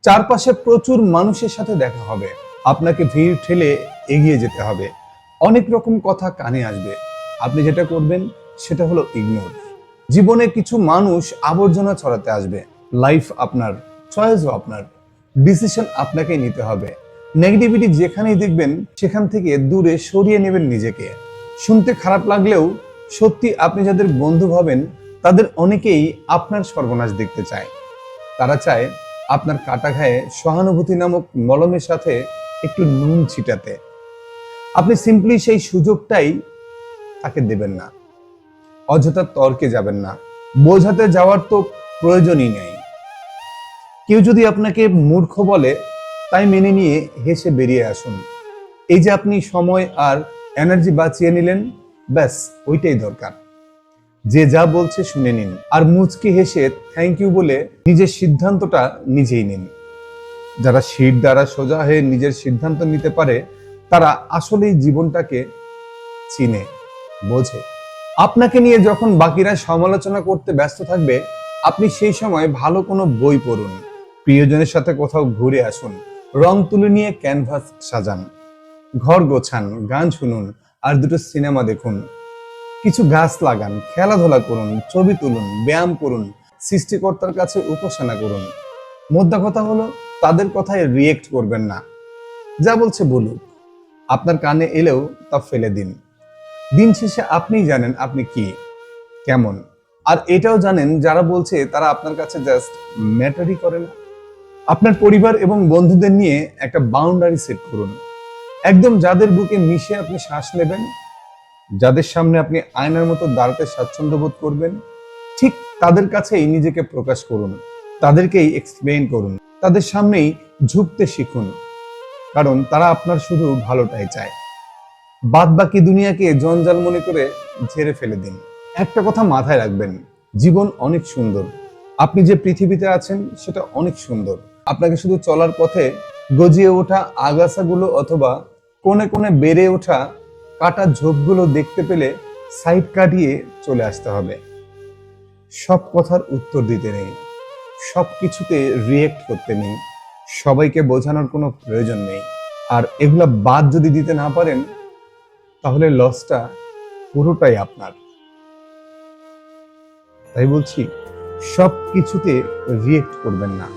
চারপাশে প্রচুর মানুষের সাথে দেখা হবে, আপনাকে ভিড় ঠেলে এগিয়ে যেতে হবে, অনেক রকম কথা কানে আসবে। আপনি যেটা করবেন সেটা হলো ইগনোর। জীবনে কিছু মানুষ আবর্জনা ছড়াতে আসবে। লাইফ আপনার, চয়েসও আপনার, ডিসিশন আপনাকেই নিতে হবে। নেগেটিভিটি যেখানেই দেখবেন সেখান থেকে দূরে সরিয়ে নেবেন নিজেকে। শুনতে খারাপ লাগলেও সত্যি আপনি যাদের বন্ধু ভাবেন তাদের অনেকেই আপনার সর্বনাশ দেখতে চায়। তারা চায় আপনার কাটা ঘায়ে সহানুভূতি নামক মলমের সাথে একটু নুন ছিটাতে। আপনি সিম্পলি সেই সুযোগটাই তাকে দেবেন না। অযথা তর্কে যাবেন না, বোঝাতে যাওয়ার তো প্রয়োজনই নেই। কেউ যদি আপনাকে মূর্খ বলে তাই মেনে নিয়ে হেসে বেরিয়ে আসুন। এই যে আপনি সময় আর এনার্জি বাঁচিয়ে নিলেন, ব্যাস ওইটাই দরকার। যে যা বলছে শুনে নিন আর মুচকি হেসে থ্যাংক ইউ বলে নিজের সিদ্ধান্তটা নিজেই নিন। যারা শির দ্বারা সোজা হয়ে নিজের সিদ্ধান্ত নিতে পারে তারা আসলেই জীবনটাকে চিনে, বোঝে। আপনাকে নিয়ে যখন বাকিরা সমালোচনা করতে ব্যস্ত থাকবে, আপনি সেই সময় ভালো কোনো বই পড়ুন, প্রিয়জনের সাথে কোথাও ঘুরে আসুন, রং তুলি নিয়ে ক্যানভাস সাজান, ঘর গোছান, গান শুনুন আর দুটো সিনেমা দেখুন। কিছু গাছ লাগান, খেলাধুলা করুন, ছবি তুলুন, ব্যায়াম করুন, সৃষ্টিকর্তার কাছে উপাসনা করুন। মোদ্দা কথা হলো তাদের কথায় রিয়েক্ট করবেন না। যা বলছে বলুক, আপনার কানে এলেও তা ফেলে দিন। দিন শেষে আপনিই জানেন আপনি কি, কেমন। আর এটাও জানেন যারা বলছে তারা আপনার কাছে জাস্ট ম্যাটারই করে না। আপনার পরিবার এবং বন্ধুদের নিয়ে একটা বাউন্ডারি সেট করুন। একদম যাদের বুকে মিশে আপনি শ্বাস নেবেন, যাদের সামনে আপনি আয়নার মতো দাঁড়াতে স্বাচ্ছন্দ্য বোধ করবেন, ঠিক তাদের কাছেই নিজেকে প্রকাশ করুন, তাদেরকেই এক্সপ্লেইন করুন, তাদের সামনেই ঝুঁকতে শিখুন। কারণ তারা আপনার শুধু ভালোটাই চায়। বাদ বাকি দুনিয়াকে জঞ্জাল মনে করে ঝেড়ে ফেলে দিন। একটা কথা মাথায় রাখবেন, জীবন অনেক সুন্দর। আপনি যে পৃথিবীতে আছেন সেটা অনেক সুন্দর। আপনাকে শুধু চলার পথে গজিয়ে ওঠা আগাছাগুলো অথবা কোণে কোণে বেড়ে ওঠা কাটা ঝোপগুলো দেখতে পেলে সাইড কাটিয়ে চলে আসতে হবে। সব কথার উত্তর দিতে নেই, সব কিছুতে রিয়েক্ট করতে নেই, সবাইকে বোঝানোর কোনো প্রয়োজন নেই। আর এগুলা বাদ যদি দিতে না পারেন তাহলে লসটা পুরোটাই আপনার। তাই বলছি, সব কিছুতে রিয়েক্ট করবেন না।